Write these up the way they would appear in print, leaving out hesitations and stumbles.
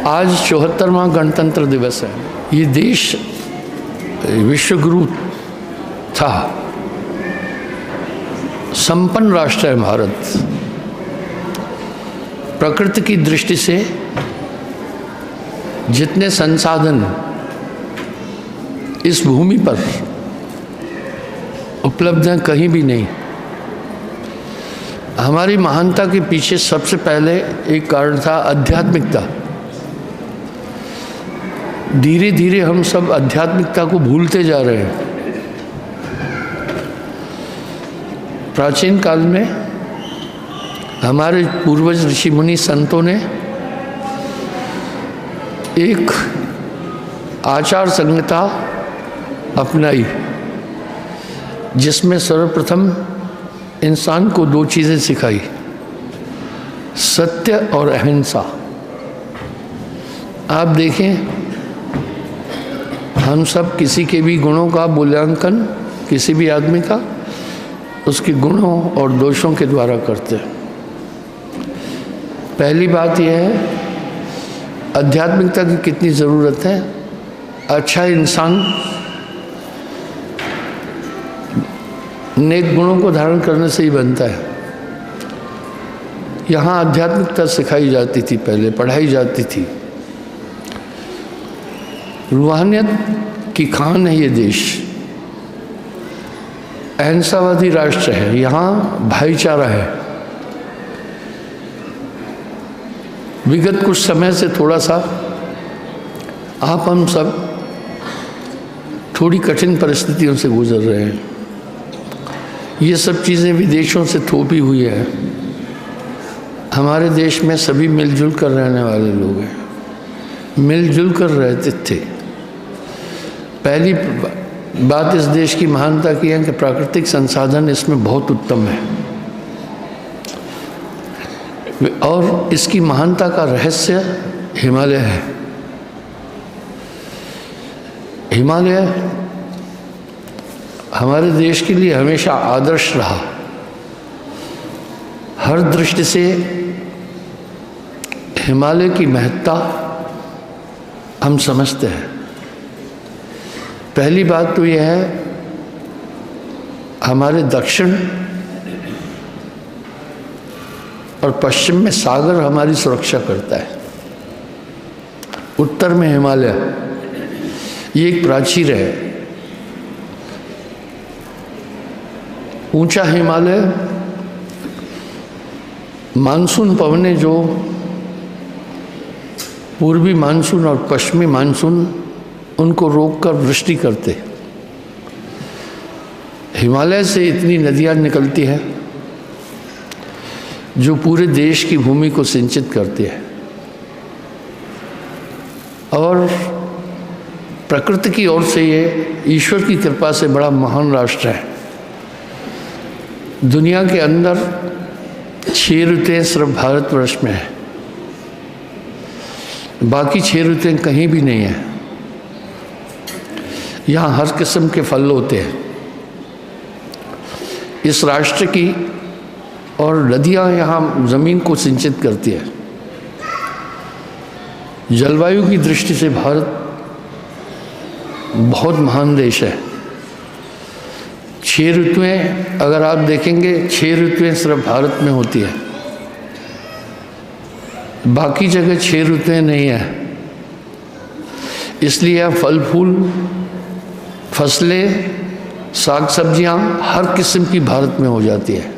आज 74वां गणतंत्र दिवस है। ये देश विश्वगुरु था, संपन्न राष्ट्र है भारत। प्रकृति की दृष्टि से जितने संसाधन इस भूमि पर उपलब्ध हैं कहीं भी नहीं। हमारी महानता के पीछे सबसे पहले एक कारण था आध्यात्मिकता। धीरे धीरे हम सब आध्यात्मिकता को भूलते जा रहे हैं। प्राचीन काल में हमारे पूर्वज ऋषि मुनि संतों ने एक आचार संहिता अपनाई, जिसमें सर्वप्रथम इंसान को दो चीज़ें सिखाई, सत्य और अहिंसा। आप देखें, हम सब किसी के भी गुणों का मूल्यांकन किसी भी आदमी का उसके गुणों और दोषों के द्वारा करते हैं। पहली बात यह है आध्यात्मिकता की कितनी ज़रूरत है। अच्छा इंसान नेक गुणों को धारण करने से ही बनता है। यहाँ आध्यात्मिकता सिखाई जाती थी, पहले पढ़ाई जाती थी। रूहानियत की खान है ये देश, अहिंसावादी राष्ट्र है, यहाँ भाईचारा है। विगत कुछ समय से थोड़ा सा हम सब थोड़ी कठिन परिस्थितियों से गुजर रहे हैं। ये सब चीज़ें विदेशों से थोपी हुई है। हमारे देश में सभी मिलजुल कर रहने वाले लोग हैं, मिलजुल कर रहते थे। पहली बात इस देश की महानता की है कि प्राकृतिक संसाधन इसमें बहुत उत्तम है, और इसकी महानता का रहस्य हिमालय है। हिमालय हमारे देश के लिए हमेशा आदर्श रहा। हर दृष्टि से हिमालय की महत्ता हम समझते हैं। पहली बात तो यह है, हमारे दक्षिण और पश्चिम में सागर हमारी सुरक्षा करता है। उत्तर में हिमालय, ये एक प्राचीर है। ऊंचा हिमालय मानसून पवनें जो पूर्वी मानसून और पश्चिमी मानसून उनको रोककर वृष्टि करते। हिमालय से इतनी नदियाँ निकलती हैं जो पूरे देश की भूमि को सिंचित करती है, और प्रकृति की ओर से ये ईश्वर की कृपा से बड़ा महान राष्ट्र है। दुनिया के अंदर 6 ऋतुएं सिर्फ भारतवर्ष में है, बाकी 6 ऋतुएं कहीं भी नहीं है। यहाँ हर किस्म के फल होते हैं। इस राष्ट्र की और नदियाँ यहाँ ज़मीन को सिंचित करती है। जलवायु की दृष्टि से भारत बहुत महान देश है। 6 ऋतुएं अगर आप देखेंगे, 6 ऋतुएं सिर्फ भारत में होती है, बाकी जगह 6 ऋतुएं नहीं है। इसलिए फल फूल, फसलें, साग सब्जियां हर किस्म की भारत में हो जाती है।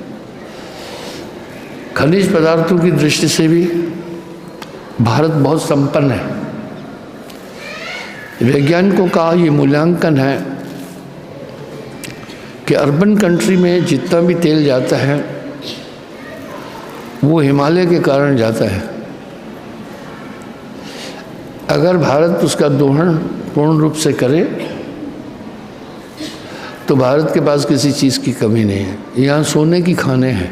खनिज पदार्थों की दृष्टि से भी भारत बहुत संपन्न है। वैज्ञानिकों का ये मूल्यांकन है कि अर्बन कंट्री में जितना भी तेल जाता है वो हिमालय के कारण जाता है। अगर भारत उसका दोहन पूर्ण रूप से करे तो भारत के पास किसी चीज़ की कमी नहीं है। यहाँ सोने की खानें हैं।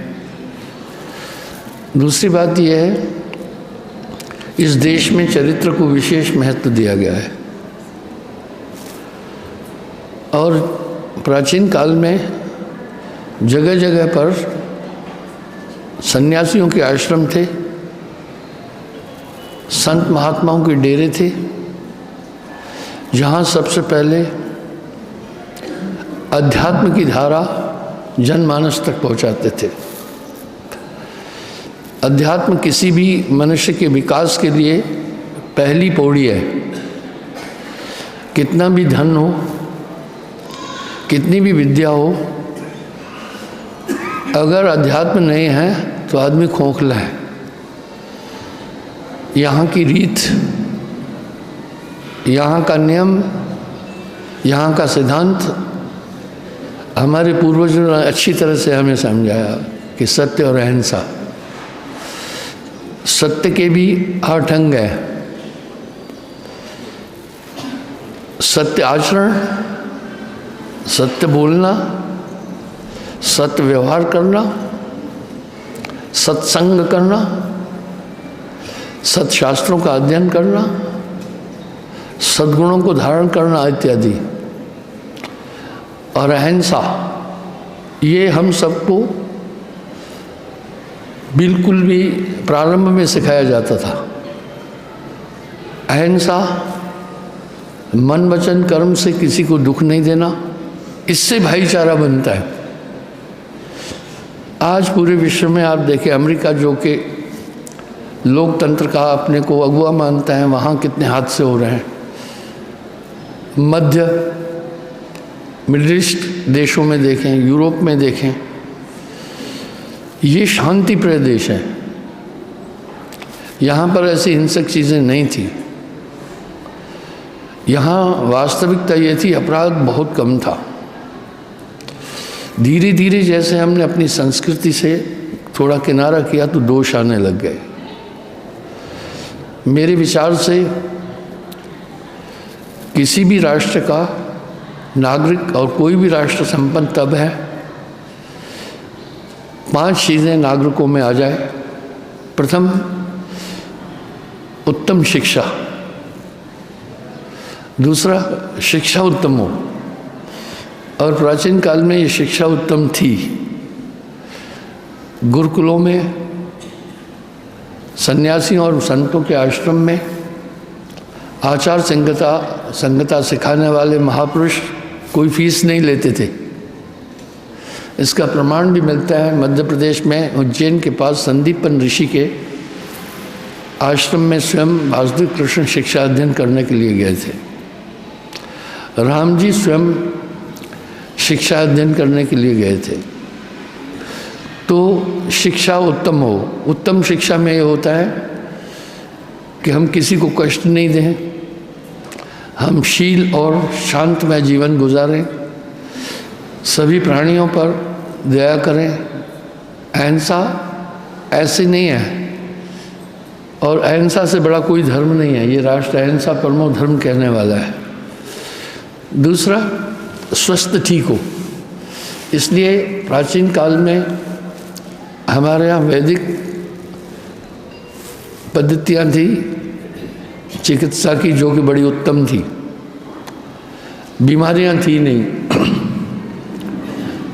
दूसरी बात यह है, इस देश में चरित्र को विशेष महत्व दिया गया है, और प्राचीन काल में जगह जगह पर सन्यासियों के आश्रम थे, संत महात्माओं के डेरे थे, जहाँ सबसे पहले अध्यात्म की धारा जनमानस तक पहुँचाते थे। अध्यात्म किसी भी मनुष्य के विकास के लिए पहली पौड़ी है। कितना भी धन हो, कितनी भी विद्या हो, अगर अध्यात्म नहीं है तो आदमी खोखला है। यहाँ की रीत, यहाँ का नियम, यहाँ का सिद्धांत हमारे पूर्वजों ने अच्छी तरह से हमें समझाया कि सत्य और अहिंसा। सत्य के भी 8 अंग हैं। सत्य आचरण, सत्य बोलना, सत्य व्यवहार करना, सत्संग करना, सत्शास्त्रों का अध्ययन करना, सद्गुणों को धारण करना इत्यादि। और अहिंसा, ये हम सबको बिल्कुल भी प्रारंभ में सिखाया जाता था। अहिंसा, मन वचन कर्म से किसी को दुख नहीं देना, इससे भाईचारा बनता है। आज पूरे विश्व में आप देखें, अमेरिका जो कि लोकतंत्र का अपने को अगुआ मानता है, वहाँ कितने हादसे हो रहे हैं। मिडिल ईस्ट देशों में देखें, यूरोप में देखें, ये शांति प्रिय देश है। यहाँ पर ऐसी हिंसक चीज़ें नहीं थी। यहाँ वास्तविकता ये थी, अपराध बहुत कम था। धीरे धीरे जैसे हमने अपनी संस्कृति से थोड़ा किनारा किया तो दोष आने लग गए। मेरे विचार से किसी भी राष्ट्र का नागरिक और कोई भी राष्ट्र संपन्न तब है 5 चीज़ें नागरिकों में आ जाए। प्रथम, उत्तम शिक्षा। दूसरा, शिक्षा उत्तम हो, और प्राचीन काल में ये शिक्षा उत्तम थी। गुरुकुलों में, सन्यासियों और संतों के आश्रम में आचार संहिता सिखाने वाले महापुरुष कोई फीस नहीं लेते थे। इसका प्रमाण भी मिलता है। मध्य प्रदेश में उज्जैन के पास संदीपन ऋषि के आश्रम में स्वयं वासुदेव कृष्ण शिक्षा अध्ययन करने के लिए गए थे। राम जी स्वयं शिक्षा अध्ययन करने के लिए गए थे। तो शिक्षा उत्तम हो। उत्तम शिक्षा में ये होता है कि हम किसी को कष्ट नहीं दें, हम शील और शांतमय जीवन गुजारें, सभी प्राणियों पर दया करें। अहिंसा ऐसे नहीं है, और अहिंसा से बड़ा कोई धर्म नहीं है। ये राष्ट्र अहिंसा परमो धर्म कहने वाला है। दूसरा, स्वस्थ ठीक हो। इसलिए प्राचीन काल में हमारे यहाँ वैदिक पद्धतियाँ थी चिकित्सा की, जो कि बड़ी उत्तम थी। बीमारियाँ थी नहीं।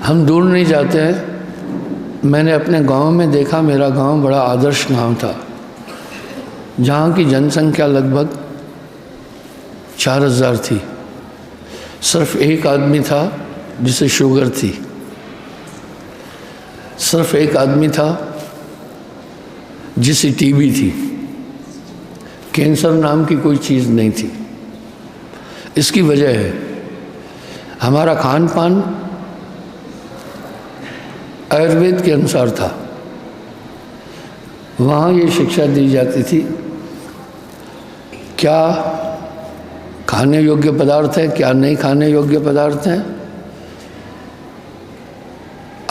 हम दूर नहीं जाते हैं। मैंने अपने गांव में देखा, मेरा गांव बड़ा आदर्श गांव था, जहाँ की जनसंख्या लगभग 4000 थी। सिर्फ एक आदमी था जिसे शुगर थी, सिर्फ एक आदमी था जिसे टीबी थी। कैंसर नाम की कोई चीज़ नहीं थी। इसकी वजह है हमारा खान पान आयुर्वेद के अनुसार था। वहाँ ये शिक्षा दी जाती थी क्या खाने योग्य पदार्थ है, क्या नहीं खाने योग्य पदार्थ हैं।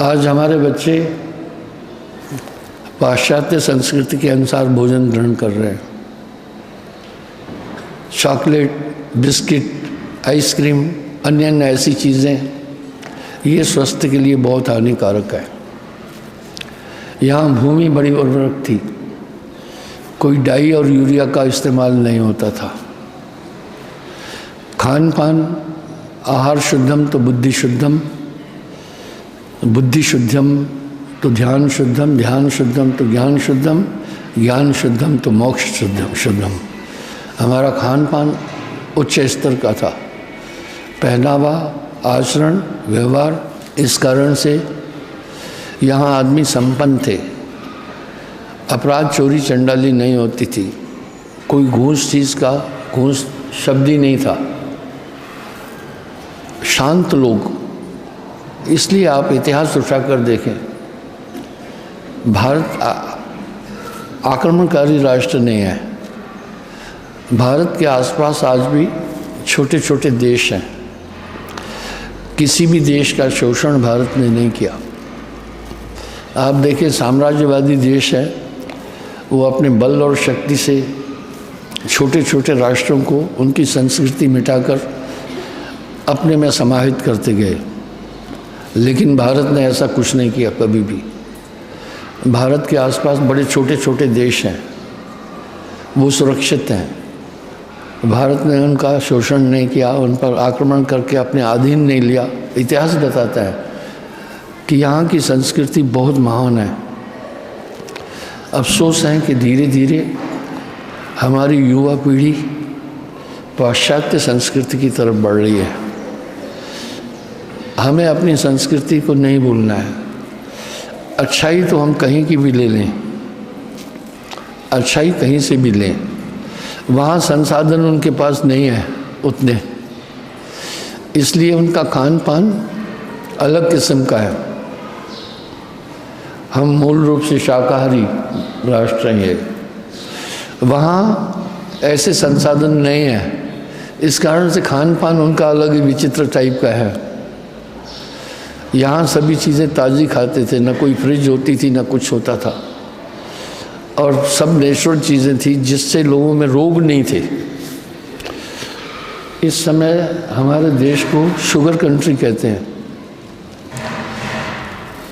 आज हमारे बच्चे पाश्चात्य संस्कृति के अनुसार भोजन ग्रहण कर रहे हैं। चॉकलेट, बिस्किट, आइसक्रीम, अन्य अन्य ऐसी चीज़ें, ये स्वास्थ्य के लिए बहुत हानिकारक है। यहाँ भूमि बड़ी उर्वरक थी, कोई डाई और यूरिया का इस्तेमाल नहीं होता था। खान पान, आहार शुद्धम तो बुद्धि शुद्धम, बुद्धि शुद्धम तो ध्यान शुद्धम, ध्यान शुद्धम तो ज्ञान शुद्धम, ज्ञान शुद्धम तो मोक्ष शुद्धम। हमारा खान पान उच्च स्तर का था, पहनावा, आचरण, व्यवहार, इस कारण से यहाँ आदमी संपन्न थे। अपराध, चोरी, चंडाली नहीं होती थी, कोई घूस चीज़ का घूस शब्द ही नहीं था, शांत लोग। इसलिए आप इतिहास उठाकर देखें, भारत आक्रमणकारी राष्ट्र नहीं है। भारत के आसपास आज भी छोटे छोटे देश हैं, किसी भी देश का शोषण भारत ने नहीं किया। आप देखिए, साम्राज्यवादी देश है, वो अपने बल और शक्ति से छोटे छोटे राष्ट्रों को उनकी संस्कृति मिटाकर अपने में समाहित करते गए, लेकिन भारत ने ऐसा कुछ नहीं किया कभी भी। भारत के आसपास बड़े छोटे छोटे देश हैं, वो सुरक्षित हैं। भारत ने उनका शोषण नहीं किया, उन पर आक्रमण करके अपने अधीन नहीं लिया। इतिहास बताता है कि यहाँ की संस्कृति बहुत महान है। अफसोस है कि धीरे धीरे हमारी युवा पीढ़ी पाश्चात्य संस्कृति की तरफ बढ़ रही है। हमें अपनी संस्कृति को नहीं भूलना है। अच्छाई तो हम कहीं की भी ले लें, अच्छाई कहीं से भी लें, वहाँ संसाधन उनके पास नहीं है उतने, इसलिए उनका खान पान अलग किस्म का है। हम मूल रूप से शाकाहारी राष्ट्र हैं, वहाँ ऐसे संसाधन नहीं है, इस कारण से खान पान उनका अलग ही विचित्र टाइप का है। यहाँ सभी चीज़ें ताज़ी खाते थे, न कोई फ्रिज होती थी, न कुछ होता था, और सब नेचुरल चीज़ें थी जिससे लोगों में रोग नहीं थे। इस समय हमारे देश को शुगर कंट्री कहते हैं।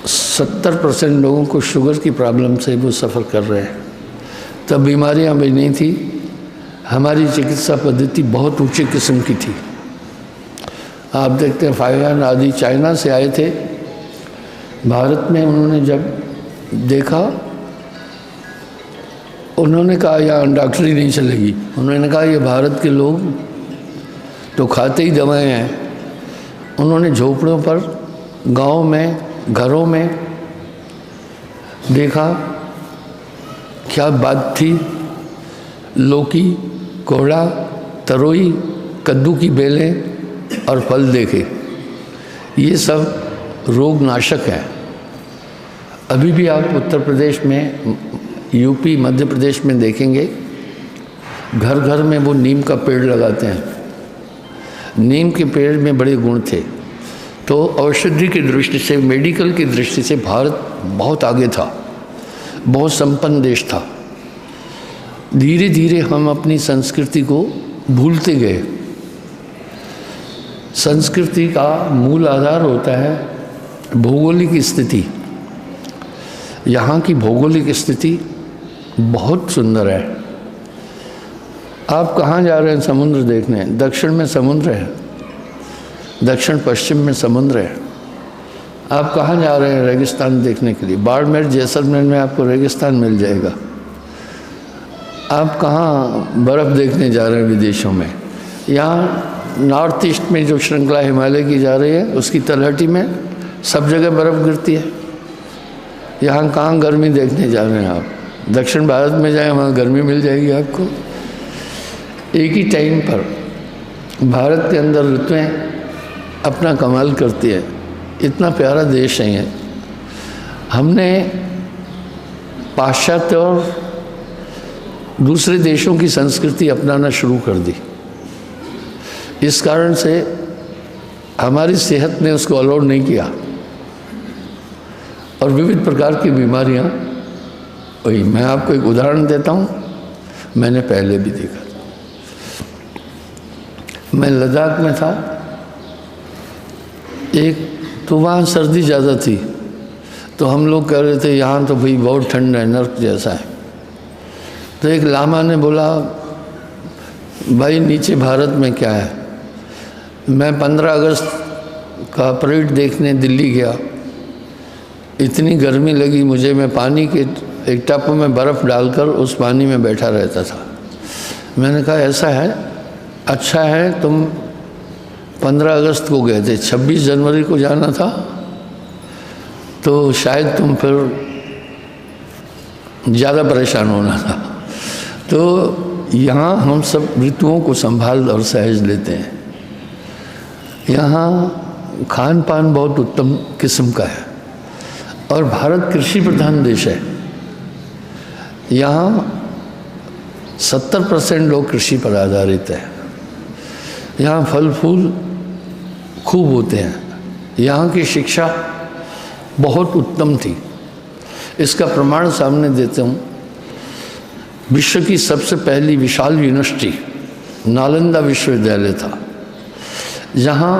70% लोगों को शुगर की प्रॉब्लम से वो सफ़र कर रहे हैं। तब बीमारियां भी नहीं थी, हमारी चिकित्सा पद्धति बहुत ऊंचे किस्म की थी। आप देखते हैं फाइयान आदि चाइना से आए थे भारत में, उन्होंने जब देखा, उन्होंने कहा यहाँ डॉक्टरी नहीं चलेगी। उन्होंने कहा ये भारत के लोग तो खाते ही दवाएं हैं। उन्होंने झोपड़ों पर, गांव में, घरों में देखा क्या बात थी। लौकी, कोहड़ा, तरोई, कद्दू की बेलें और फल देखे, ये सब रोग नाशक हैं। अभी भी आप उत्तर प्रदेश में, यूपी, मध्य प्रदेश में देखेंगे, घर घर में वो नीम का पेड़ लगाते हैं। नीम के पेड़ में बड़े गुण थे। तो औषधि की दृष्टि से, मेडिकल की दृष्टि से भारत बहुत आगे था, बहुत संपन्न देश था। धीरे धीरे हम अपनी संस्कृति को भूलते गए। संस्कृति का मूल आधार होता है भौगोलिक स्थिति। यहाँ की भौगोलिक स्थिति बहुत सुंदर है। आप कहाँ जा रहे हैं समुद्र देखने? दक्षिण में समुद्र है, दक्षिण पश्चिम में समुद्र है। आप कहाँ जा रहे हैं रेगिस्तान देखने के लिए? बाड़मेर, जैसलमेर में आपको रेगिस्तान मिल जाएगा। आप कहाँ बर्फ़ देखने जा रहे हैं विदेशों में? यहाँ नॉर्थ ईस्ट में जो श्रृंखला हिमालय की जा रही है, उसकी तलहटी में सब जगह बर्फ़ गिरती है। यहाँ कहाँ गर्मी देखने जा रहे हैं आप? दक्षिण भारत में जाएं, वहाँ गर्मी मिल जाएगी आपको। एक ही टाइम पर भारत के अंदर ऋतुएँ अपना कमाल करती है। इतना प्यारा देश है ये। हमने पाश्चात्य और दूसरे देशों की संस्कृति अपनाना शुरू कर दी। इस कारण से हमारी सेहत ने उसको अलाउ नहीं किया, और विविध प्रकार की बीमारियां। वही मैं आपको एक उदाहरण देता हूँ, मैंने पहले भी देखा। मैं लद्दाख में था, एक तो वहाँ सर्दी ज़्यादा थी, तो हम लोग कह रहे थे यहाँ तो भाई बहुत ठंड है, नर्क जैसा है। तो एक लामा ने बोला, भाई नीचे भारत में क्या है? मैं 15 अगस्त का परेड देखने दिल्ली गया, इतनी गर्मी लगी मुझे, मैं पानी के एक टापू में बर्फ़ डालकर उस पानी में बैठा रहता था। मैंने कहा ऐसा है, अच्छा है तुम 15 अगस्त को गए थे, 26 जनवरी को जाना था तो शायद तुम फिर ज़्यादा परेशान होना था। तो यहाँ हम सब ऋतुओं को संभाल और सहज लेते हैं। यहाँ खान पान बहुत उत्तम किस्म का है और भारत कृषि प्रधान देश है। यहाँ 70% लोग कृषि पर आधारित है। यहाँ फल फूल खूब होते हैं। यहाँ की शिक्षा बहुत उत्तम थी। इसका प्रमाण सामने देता हूँ। विश्व की सबसे पहली विशाल यूनिवर्सिटी नालंदा विश्वविद्यालय था, जहाँ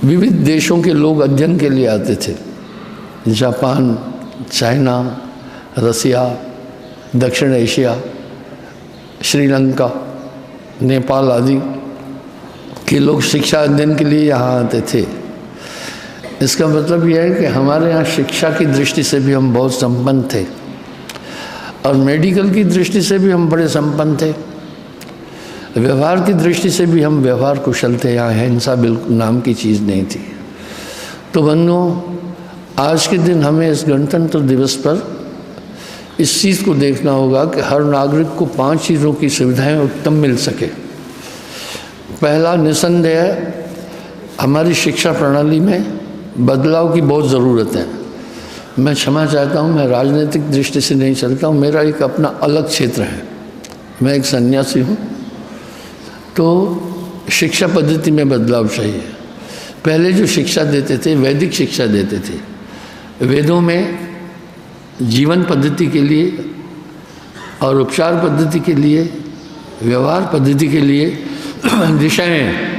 विविध देशों के लोग अध्ययन के लिए आते थे। जापान, चाइना, रसिया, दक्षिण एशिया, श्रीलंका, नेपाल आदि के लोग शिक्षा अध्ययन के लिए यहाँ आते थे। इसका मतलब यह है कि हमारे यहाँ शिक्षा की दृष्टि से भी हम बहुत संपन्न थे और मेडिकल की दृष्टि से भी हम बड़े संपन्न थे। व्यवहार की दृष्टि से भी हम व्यवहार कुशल थे। यहाँ हिंसा बिल्कुल नाम की चीज़ नहीं थी। तो बंधुओं, आज के दिन हमें इस गणतंत्र दिवस पर इस चीज़ को देखना होगा कि हर नागरिक को 5 चीज़ों की सुविधाएं उत्तम मिल सके। पहला, निसंदेह हमारी शिक्षा प्रणाली में बदलाव की बहुत ज़रूरत है। मैं क्षमा चाहता हूँ, मैं राजनीतिक दृष्टि से नहीं चलता हूँ, मेरा एक अपना अलग क्षेत्र है। मैं एक सन्यासी हूँ। तो शिक्षा पद्धति में बदलाव चाहिए। पहले जो शिक्षा देते थे, वैदिक शिक्षा देते थे। वेदों में जीवन पद्धति के लिए और उपचार पद्धति के लिए, व्यवहार पद्धति के लिए दिशाएं।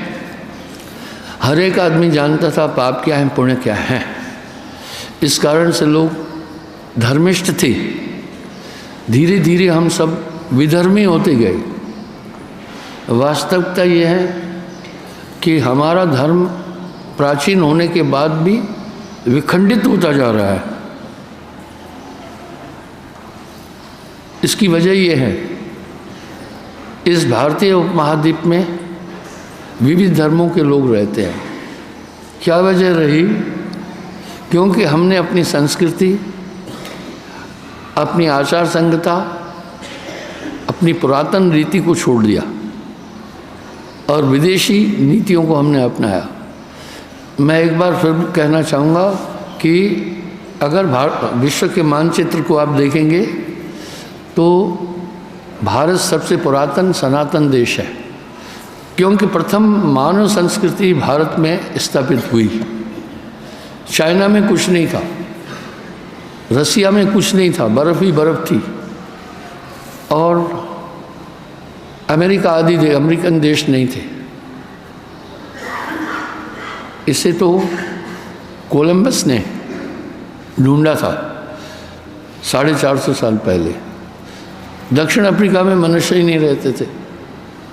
हर एक आदमी जानता था पाप क्या है, पुण्य क्या है। इस कारण से लोग धर्मिष्ठ थे। धीरे धीरे हम सब विधर्मी होते गए। वास्तविकता यह है कि हमारा धर्म प्राचीन होने के बाद भी विखंडित होता जा रहा है। इसकी वजह यह है, इस भारतीय उपमहाद्वीप में विविध धर्मों के लोग रहते हैं। क्या वजह रही? क्योंकि हमने अपनी संस्कृति, अपनी आचार संहिता, अपनी पुरातन रीति को छोड़ दिया और विदेशी नीतियों को हमने अपनाया। मैं एक बार फिर कहना चाहूँगा कि अगर विश्व के मानचित्र को आप देखेंगे तो भारत सबसे पुरातन सनातन देश है, क्योंकि प्रथम मानव संस्कृति भारत में स्थापित हुई। चाइना में कुछ नहीं था, रसिया में कुछ नहीं था, बर्फ़ ही बर्फ़ थी, और अमेरिका आदि अमेरिकन देश नहीं थे। इसे तो कोलंबस ने ढूंढा था 450 साल पहले। दक्षिण अफ्रीका में मनुष्य ही नहीं रहते थे,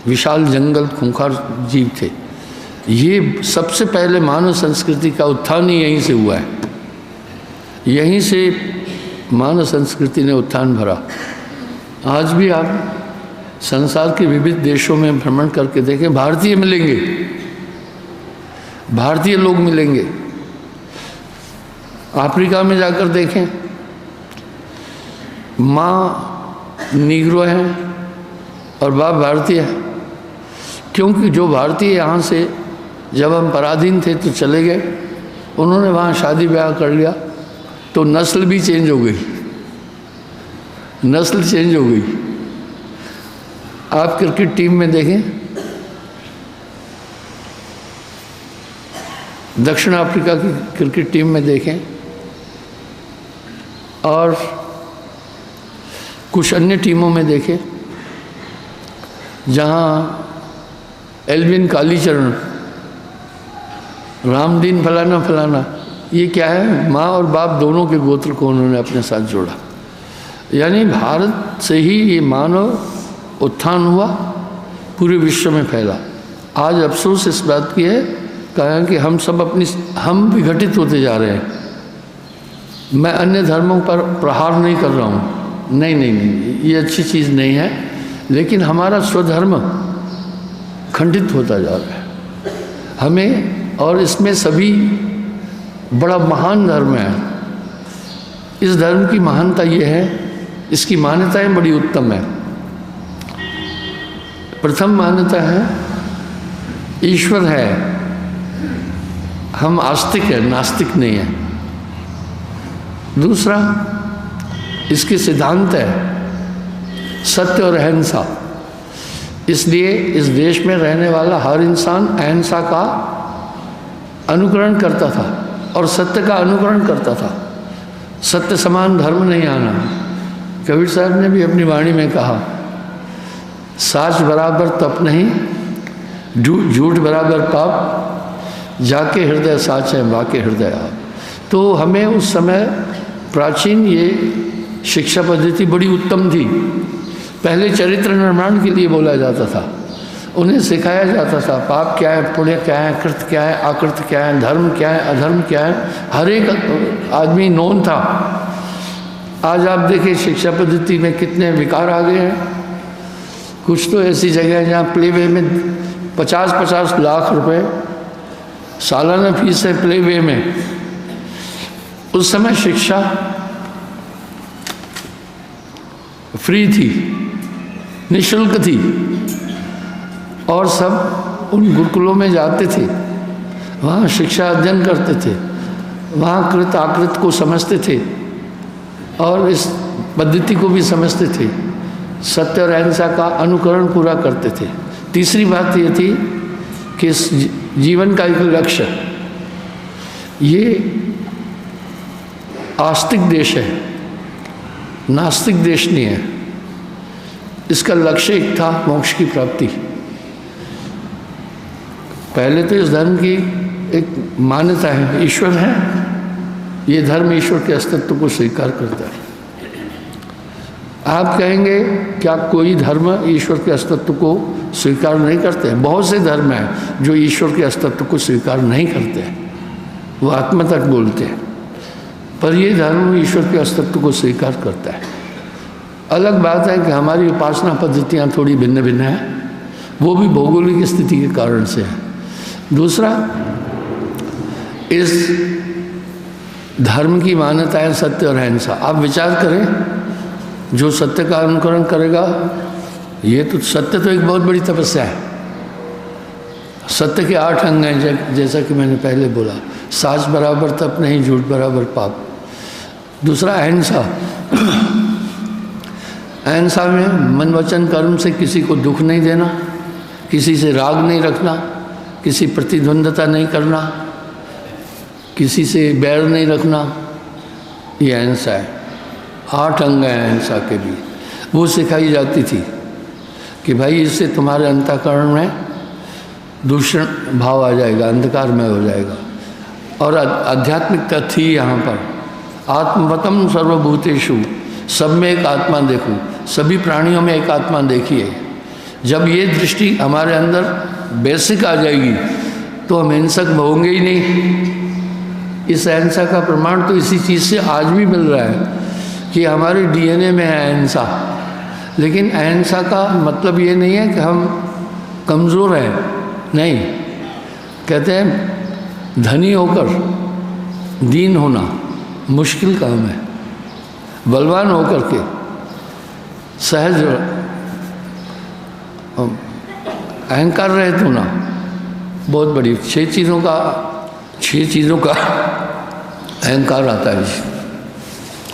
विशाल जंगल, खूंखार जीव थे। ये सबसे पहले मानव संस्कृति का उत्थान ही यहीं से हुआ है। यहीं से मानव संस्कृति ने उत्थान भरा। आज भी आप संसार के विविध देशों में भ्रमण करके देखें, भारतीय मिलेंगे, भारतीय लोग मिलेंगे। अफ्रीका में जाकर देखें, माँ नीग्रो हैं और बाप भारतीय है। क्योंकि जो भारतीय यहाँ से जब हम पराधीन थे तो चले गए, उन्होंने वहाँ शादी ब्याह कर लिया, तो नस्ल भी चेंज हो गई, नस्ल चेंज हो गई। आप क्रिकेट टीम में देखें, दक्षिण अफ्रीका की क्रिकेट टीम में देखें और कुछ अन्य टीमों में देखें, जहाँ एल्विन कालीचरण, रामदीन फलाना फलाना, ये क्या है? माँ और बाप दोनों के गोत्र को उन्होंने अपने साथ जोड़ा। यानी भारत से ही ये मानव उत्थान हुआ, पूरे विश्व में फैला। आज अफसोस इस बात की है, कहा कि हम सब हम विघटित होते जा रहे हैं। मैं अन्य धर्मों पर प्रहार नहीं कर रहा हूँ, नहीं नहीं नहीं, ये अच्छी चीज़ नहीं है, लेकिन हमारा स्वधर्म खंडित होता जा रहा है हमें, और इसमें सभी बड़ा महान धर्म है। इस धर्म की महानता ये है, इसकी मान्यताएं बड़ी उत्तम है। प्रथम मान्यता है ईश्वर है, हम आस्तिक है, नास्तिक नहीं है। दूसरा, इसके सिद्धांत है सत्य और अहिंसा, इसलिए इस देश में रहने वाला हर इंसान अहिंसा का अनुकरण करता था और सत्य का अनुकरण करता था। सत्य समान धर्म नहीं आना। कबीर साहब ने भी अपनी वाणी में कहा, साच बराबर तप नहीं, झूठ बराबर पाप, जाके हृदय साच है बाके हृदय आप। तो हमें उस समय प्राचीन ये शिक्षा पद्धति बड़ी उत्तम थी। पहले चरित्र निर्माण के लिए बोला जाता था, उन्हें सिखाया जाता था पाप क्या है, पुण्य क्या है, कृत क्या है, अकृत क्या है, धर्म क्या है, अधर्म क्या है, हर एक आदमी नोन था। आज आप देखिए शिक्षा पद्धति में कितने विकार आ गए हैं। कुछ तो ऐसी जगह है जहाँ प्लेवे में 50-50 लाख रुपए सालाना फीस है प्लेवे में। उस समय शिक्षा फ्री थी, निःशुल्क थी, और सब उन गुरुकुलों में जाते थे, वहाँ शिक्षा अध्ययन करते थे, वहाँ कृत आकृत को समझते थे और इस पद्धति को भी समझते थे, सत्य और अहिंसा का अनुकरण पूरा करते थे। तीसरी बात ये थी कि इस जीवन का एक लक्ष्य, ये आस्तिक देश है, नास्तिक देश नहीं है। इसका लक्ष्य एक था मोक्ष की प्राप्ति। पहले तो इस धर्म की एक मान्यता है, ईश्वर है, ये धर्म ईश्वर के अस्तित्व को स्वीकार करता है। आप कहेंगे क्या कोई धर्म ईश्वर के अस्तित्व को स्वीकार नहीं करते हैं? बहुत से धर्म हैं जो ईश्वर के अस्तित्व को स्वीकार नहीं करते हैं, वो आत्मा तक बोलते हैं, पर ये धर्म ईश्वर के अस्तित्व को स्वीकार करता है। अलग बात है कि हमारी उपासना पद्धतियाँ थोड़ी भिन्न भिन्न हैं, वो भी भौगोलिक स्थिति के कारण से है। दूसरा, इस धर्म की मान्यता है सत्य और अहिंसा। आप विचार करें, जो सत्य का अनुकरण करेगा, ये तो सत्य तो एक बहुत बड़ी तपस्या है। सत्य के 8 अंग हैं, जैसा कि मैंने पहले बोला, साच बराबर तप नहीं, झूठ बराबर पाप। दूसरा, अहिंसा। अहिंसा में मन वचन कर्म से किसी को दुख नहीं देना, किसी से राग नहीं रखना, किसी प्रतिद्वंदता नहीं करना, किसी से बैर नहीं रखना, ये अहिंसा है। 8 अंग हैं अहिंसा के भी। वो सिखाई जाती थी कि भाई इससे तुम्हारे अंतःकरण में दूषण भाव आ जाएगा, अंधकार में हो जाएगा। और आध्यात्मिकता थी यहाँ पर, आत्मवतम सर्वभूतेषु, सब में एक आत्मा देखो, सभी प्राणियों में एक आत्मा देखिए। जब ये दृष्टि हमारे अंदर बेसिक आ जाएगी तो हम हिंसक होंगे ही नहीं। इस अहिंसा का प्रमाण तो इसी चीज़ से आज भी मिल रहा है कि हमारे डीएनए में है अहिंसा। लेकिन अहिंसा का मतलब ये नहीं है कि हम कमज़ोर हैं, नहीं। कहते हैं धनी होकर दीन होना मुश्किल काम है, बलवान होकर के सहज अहंकार रहित होना बहुत बड़ी। 6 चीज़ों का अहंकार आता है।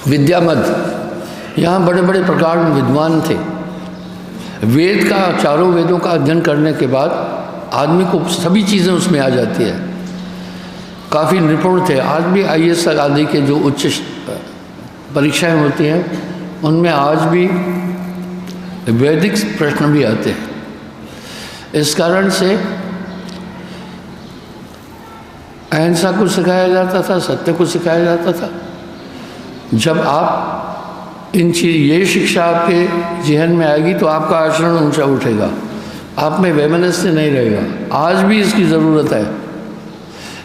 विद्या मद, यहाँ बड़े बड़े प्रकार में विद्वान थे। वेद का, चारों वेदों का अध्ययन करने के बाद आदमी को सभी चीज़ें उसमें आ जाती है। काफ़ी निपुण थे। आज भी IAS आदि के जो उच्च परीक्षाएं होती हैं उनमें आज भी वैदिक प्रश्न भी आते हैं। इस कारण से अहिंसा को सिखाया जाता था, सत्य को सिखाया जाता था। जब आप ये शिक्षा आपके जहन में आएगी तो आपका आचरण ऊंचा उठेगा, आप में वैमनस्य नहीं रहेगा। आज भी इसकी ज़रूरत है।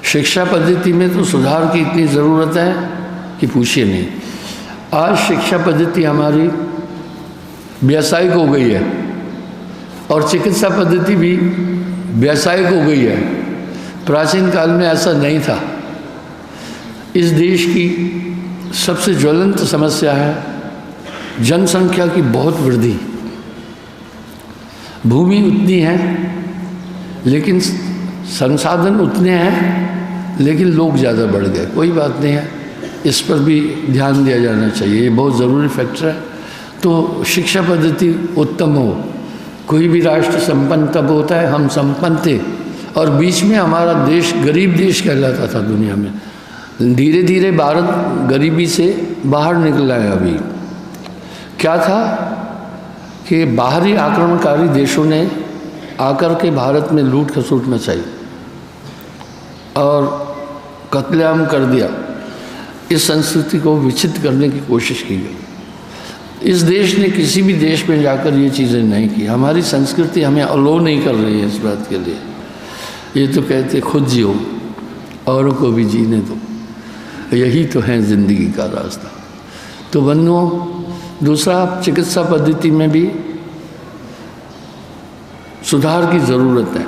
शिक्षा पद्धति में तो सुधार की इतनी ज़रूरत है कि पूछिए नहीं। आज शिक्षा पद्धति हमारी व्यावसायिक हो गई है और चिकित्सा पद्धति भी व्यावसायिक हो गई है। प्राचीन काल में ऐसा नहीं था। इस देश की सबसे ज्वलंत समस्या है जनसंख्या की बहुत वृद्धि। भूमि उतनी है लेकिन संसाधन उतने हैं लेकिन लोग ज़्यादा बढ़ गए। कोई बात नहीं है, इस पर भी ध्यान दिया जाना चाहिए, ये बहुत ज़रूरी फैक्टर है। तो शिक्षा पद्धति उत्तम हो। कोई भी राष्ट्र संपन्न तब होता है हम संपन्न थे और बीच में हमारा देश गरीब देश कहलाता था दुनिया में। धीरे धीरे भारत गरीबी से बाहर निकला है। अभी क्या था कि बाहरी आक्रमणकारी देशों ने आकर के भारत में लूट खसूट मचाई और कत्लेआम कर दिया। इस संस्कृति को विकसित करने की कोशिश की गई। इस देश ने किसी भी देश में जाकर ये चीज़ें नहीं की। हमारी संस्कृति हमें अलो नहीं कर रही है इस बात के लिए। ये तो कहते खुद जियो औरों को भी जीने दो, यही तो है ज़िंदगी का रास्ता। तो बंधुओं, दूसरा चिकित्सा पद्धति में भी सुधार की ज़रूरत है।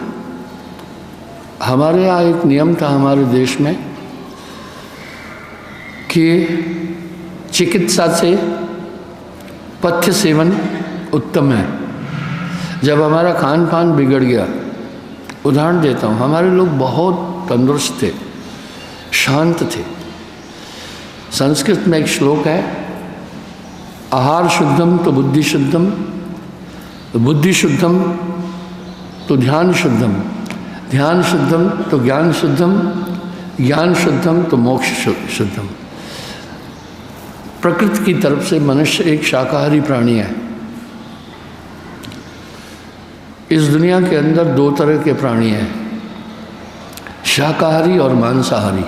हमारे यहाँ एक नियम था हमारे देश में कि चिकित्सा से पथ्य सेवन उत्तम है। जब हमारा खान पान बिगड़ गया, उदाहरण देता हूँ, हमारे लोग बहुत तंदुरुस्त थे, शांत थे। संस्कृत में एक श्लोक है, आहार शुद्धम तो बुद्धि शुद्धम, बुद्धि शुद्धम तो ध्यान शुद्धम, ध्यान शुद्धम तो ज्ञान शुद्धम, ज्ञान शुद्धम तो मोक्ष शुद्धम। प्रकृति की तरफ से मनुष्य एक शाकाहारी प्राणी है। इस दुनिया के अंदर दो तरह के प्राणी हैं, शाकाहारी और मांसाहारी।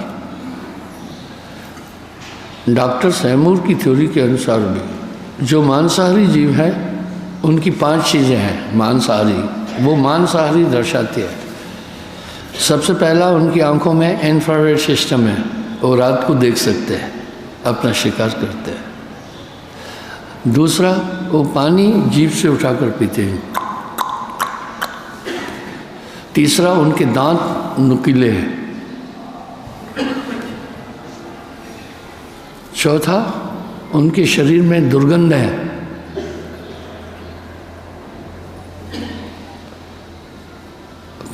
डॉक्टर सैमूर की थ्योरी के अनुसार भी जो मांसाहारी जीव है उनकी 5 चीज़ें हैं मांसाहारी, वो मांसाहारी दर्शाती है। सबसे पहला, उनकी आंखों में इंफ्रारेड सिस्टम है, वो रात को देख सकते हैं, अपना शिकार करते हैं। दूसरा, वो पानी जीभ से उठाकर पीते हैं। तीसरा, उनके दांत नुकीले हैं। चौथा, उनके शरीर में दुर्गंध है।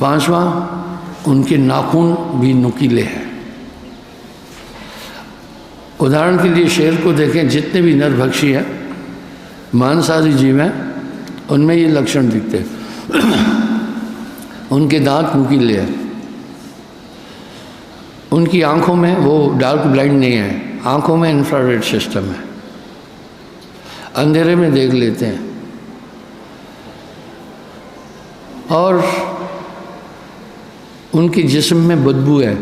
पांचवा, उनके नाखून भी नुकीले हैं। उदाहरण के लिए शेर को देखें, जितने भी नरभक्षी हैं, मांसाहारी जीव हैं, उनमें ये लक्षण दिखते हैं। उनके दांत नुकीले हैं, उनकी आंखों में, वो डार्क ब्लाइंड नहीं है, आंखों में इंफ्रारेड सिस्टम है, अंधेरे में देख लेते हैं। और उनके जिस्म में बदबू है।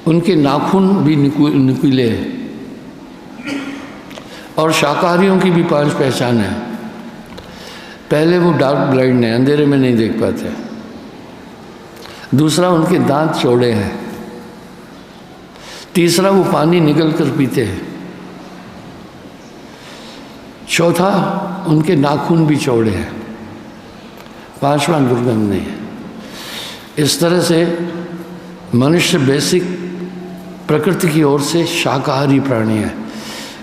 उनके नाखून भी नुकीले हैं। और शाकाहारियों की भी 5 पहचान है। पहले, वो डार्क ब्लाइंड है, अंधेरे में नहीं देख पाते। दूसरा, उनके दांत चौड़े हैं। तीसरा, वो पानी निगल कर पीते हैं। चौथा, उनके नाखून भी चौड़े हैं। पांचवा, दुर्गंध नहीं है। इस तरह से मनुष्य बेसिक प्रकृति की ओर से शाकाहारी प्राणी है।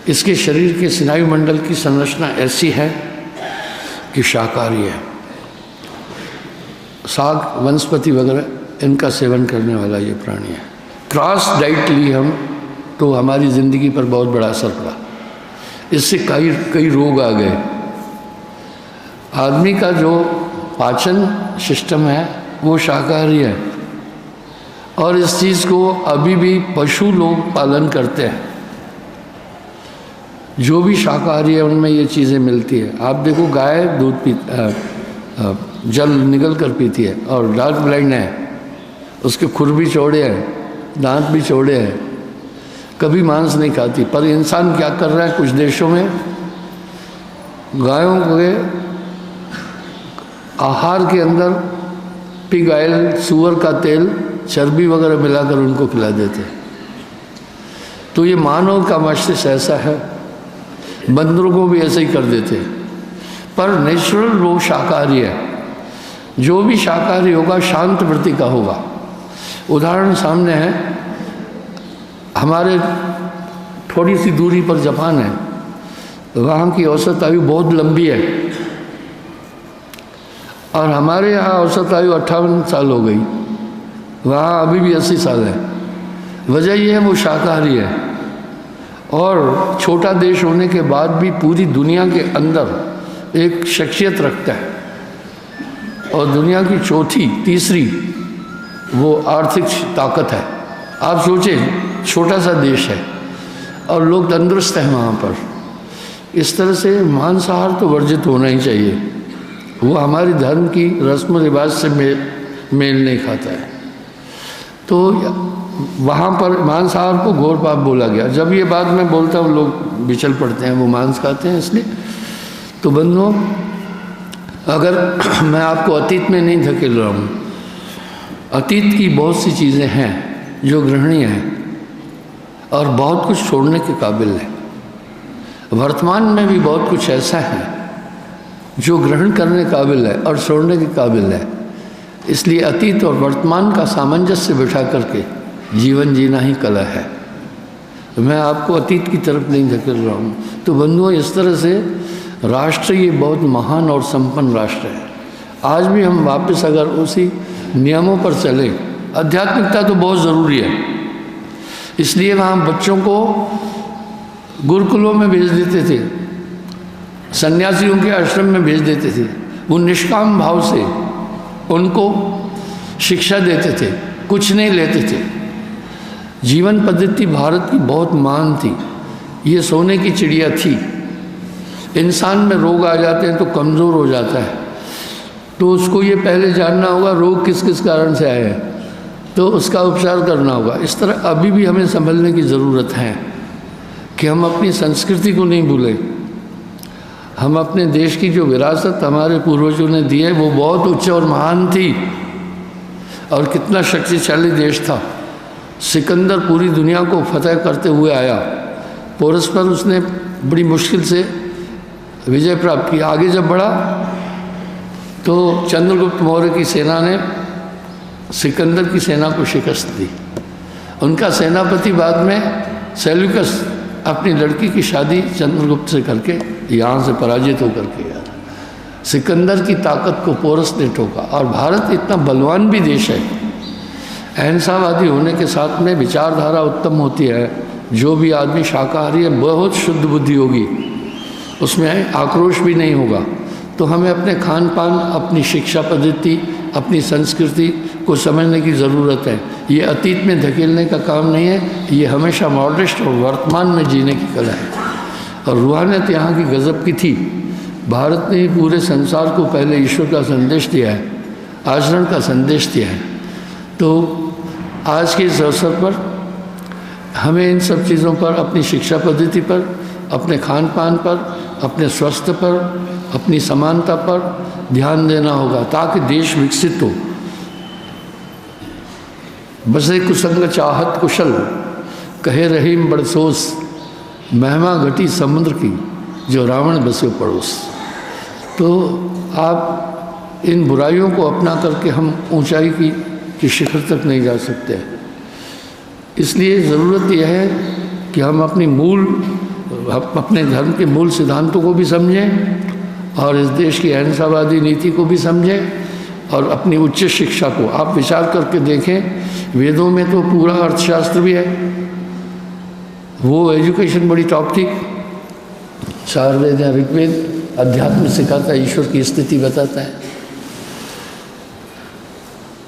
इसके शरीर के स्नायु मंडल की संरचना ऐसी है कि शाकाहारी है। साग, वनस्पति वगैरह इनका सेवन करने वाला ये प्राणी है। क्रॉस डाइट ली हम तो हमारी ज़िंदगी पर बहुत बड़ा असर पड़ा। इससे कई रोग आ गए। आदमी का जो पाचन सिस्टम है वो शाकाहारी है और इस चीज़ को अभी भी पशु लोग पालन करते हैं। जो भी शाकाहारी है उनमें ये चीज़ें मिलती है। आप देखो, गाय दूध जल निगल कर पीती है और डार्क ब्लाइंड है, उसके खुर भी चौड़े हैं, दांत भी चौड़े हैं, कभी मांस नहीं खाती। पर इंसान क्या कर रहा है, कुछ देशों में गायों के आहार के अंदर पिग ऑयल, सूअर का तेल चर्बी वगैरह मिलाकर उनको खिला देते। तो ये मानव का मस्तिष्क ऐसा है, बंदरों को भी ऐसे ही कर देते। पर नेचुरल वो शाकाहारी है। जो भी शाकाहारी होगा शांत वृत्ति का होगा। उदाहरण सामने है, हमारे थोड़ी सी दूरी पर जापान है, वहाँ की औसत आयु बहुत लंबी है और हमारे यहाँ औसत आयु 58 साल हो गई, वहाँ अभी भी 80 साल है। वजह यह है वो शाकाहारी है और छोटा देश होने के बाद भी पूरी दुनिया के अंदर एक शख्सियत रखता है और दुनिया की चौथी तीसरी वो आर्थिक ताकत है। आप सोचें, छोटा सा देश है और लोग तंदुरुस्त हैं वहाँ पर। इस तरह से मांसाहार तो वर्जित होना ही चाहिए, वो हमारी धर्म की रस्म रिवाज से मेल नहीं खाता है। तो वहाँ पर मांसाहार को घोर पाप बोला गया। जब ये बात मैं बोलता हूँ लोग बिचल पड़ते हैं, वो मांस खाते हैं इसलिए। तो बंधुओं, अगर मैं आपको अतीत में नहीं धकेल रहा हूँ, अतीत की बहुत सी चीज़ें हैं जो ग्रहणीय हैं और बहुत कुछ छोड़ने के काबिल है। वर्तमान में भी बहुत कुछ ऐसा है जो ग्रहण करने काबिल है और छोड़ने के काबिल है। इसलिए अतीत और वर्तमान का सामंजस्य बिठा करके जीवन जीना ही कला है। मैं आपको अतीत की तरफ नहीं धकेल रहा हूँ। तो बंधुओं, इस तरह से राष्ट्र ये बहुत महान और संपन्न राष्ट्र है। आज भी हम वापस अगर उसी नियमों पर चलें, आध्यात्मिकता तो बहुत ज़रूरी है, इसलिए वहाँ बच्चों को गुरुकुलों में भेज देते थे, सन्यासियों के आश्रम में भेज देते थे। वो निष्काम भाव से उनको शिक्षा देते थे, कुछ नहीं लेते थे। जीवन पद्धति भारत की बहुत महान थी, ये सोने की चिड़िया थी। इंसान में रोग आ जाते हैं तो कमज़ोर हो जाता है, तो उसको ये पहले जानना होगा रोग किस किस कारण से आए हैं, तो उसका उपचार करना होगा। इस तरह अभी भी हमें संभलने की ज़रूरत है कि हम अपनी संस्कृति को नहीं भूलें। हम अपने देश की जो विरासत हमारे पूर्वजों ने दी है वो बहुत उच्च और महान थी और कितना शक्तिशाली देश था। सिकंदर पूरी दुनिया को फतह करते हुए आया, पोरस पर उसने बड़ी मुश्किल से विजय प्राप्त की। आगे जब बढ़ा तो चंद्रगुप्त मौर्य की सेना ने सिकंदर की सेना को शिकस्त दी। उनका सेनापति बाद में सेल्यूकस अपनी लड़की की शादी चंद्रगुप्त से करके यहाँ से पराजित होकर के गया। सिकंदर की ताकत को पोरस ने ठोका। और भारत इतना बलवान भी देश है, अहिंसावादी होने के साथ में विचारधारा उत्तम होती है। जो भी आदमी शाकाहारी है बहुत शुद्ध बुद्धि होगी, उसमें आक्रोश भी नहीं होगा। तो हमें अपने खान पान, अपनी शिक्षा पद्धति, अपनी संस्कृति को समझने की ज़रूरत है। ये अतीत में धकेलने का काम नहीं है, ये हमेशा मॉडरेट और वर्तमान में जीने की कला है। और रूहानियत यहाँ की गज़ब की थी। भारत ने पूरे संसार को पहले ईश्वर का संदेश दिया है, आचरण का संदेश दिया है। तो आज के इस अवसर पर हमें इन सब चीज़ों पर, अपनी शिक्षा पद्धति पर, अपने खान पान पर, अपने स्वास्थ्य पर, अपनी समानता पर ध्यान देना होगा ताकि देश विकसित हो। बसे कुसंग चाहत कुशल, कहे रहीम बड़सोस, महिमा घटी समुद्र की, जो रावण बसे पड़ोस। तो आप इन बुराइयों को अपना करके हम ऊंचाई की शिखर तक नहीं जा सकते। इसलिए ज़रूरत यह है कि हम अपने धर्म के मूल सिद्धांतों को भी समझें और इस देश की अहिंसावादी नीति को भी समझें और अपनी उच्च शिक्षा को आप विचार करके देखें। वेदों में तो पूरा अर्थशास्त्र भी है, वो एजुकेशन बड़ी टॉप थी। चार वेद या ऋग्वेद अध्यात्म सिखाता है, ईश्वर की स्थिति बताता है,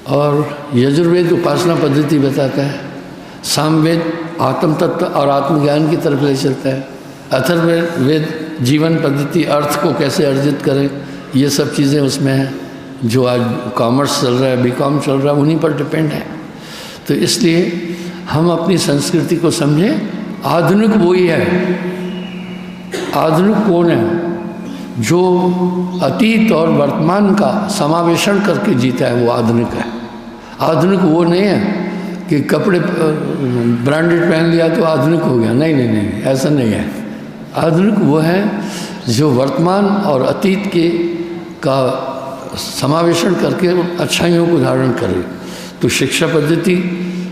और यजुर्वेद उपासना पद्धति बताता है, सामवेद आत्म तत्व और आत्मज्ञान की तरफ ले चलता है, अथर्ववेद जीवन पद्धति, अर्थ को कैसे अर्जित करें, ये सब चीज़ें उसमें हैं। जो आज कॉमर्स चल रहा है, बीकॉम चल रहा है, उन्हीं पर डिपेंड है। तो इसलिए हम अपनी संस्कृति को समझें। आधुनिक वही है, आधुनिक कौन है? जो अतीत और वर्तमान का समावेशन करके जीता है, वो आधुनिक है। आधुनिक वो नहीं है कि कपड़े ब्रांडेड पहन लिया तो आधुनिक हो गया, नहीं नहीं नहीं, ऐसा नहीं है। आधुनिक वो है जो वर्तमान और अतीत के का समावेशन करके अच्छाइयों को धारण करे। तो शिक्षा पद्धति,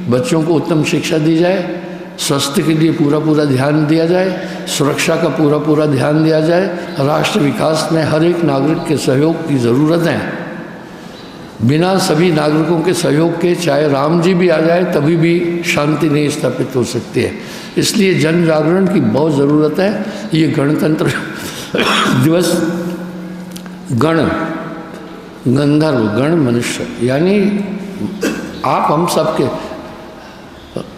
बच्चों को उत्तम शिक्षा दी जाए, स्वास्थ्य के लिए पूरा पूरा ध्यान दिया जाए, सुरक्षा का पूरा पूरा ध्यान दिया जाए, राष्ट्र विकास में हर एक नागरिक के सहयोग की ज़रूरत है। बिना सभी नागरिकों के सहयोग के चाहे राम जी भी आ जाए तभी भी शांति नहीं स्थापित हो सकती है। इसलिए जन जागरण की बहुत ज़रूरत है। ये गणतंत्र दिवस गण, गंधर्व, गण मनुष्य, यानी आप हम सबके,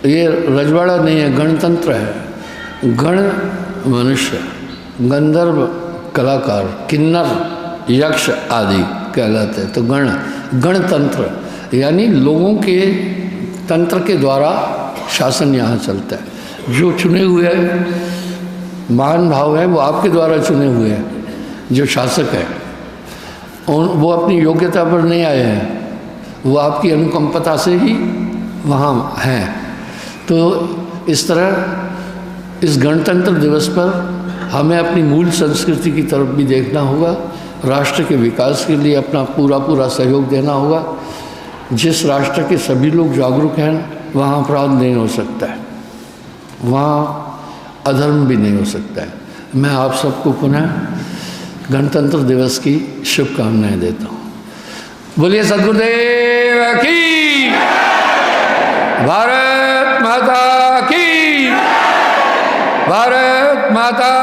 ये रजवाड़ा नहीं है, गणतंत्र है। गण मनुष्य, गंधर्व कलाकार, किन्नर, यक्ष आदि कहलाते हैं। तो गणतंत्र यानी लोगों के तंत्र के द्वारा शासन यहाँ चलता है। जो चुने हुए महान भाव है वो आपके द्वारा चुने हुए हैं, जो शासक है और वो अपनी योग्यता पर नहीं आए हैं, वो आपकी अनुकंपता से ही वहाँ हैं। तो इस तरह इस गणतंत्र दिवस पर हमें अपनी मूल संस्कृति की तरफ भी देखना होगा, राष्ट्र के विकास के लिए अपना पूरा पूरा सहयोग देना होगा। जिस राष्ट्र के सभी लोग जागरूक हैं वहाँ अपराध नहीं हो सकता है, वहाँ अधर्म भी नहीं हो सकता है। मैं आप सबको पुनः गणतंत्र दिवस की शुभकामनाएं देता हूँ। बोलिए सद्गुरुदेव की, भारत माता की, भारत माता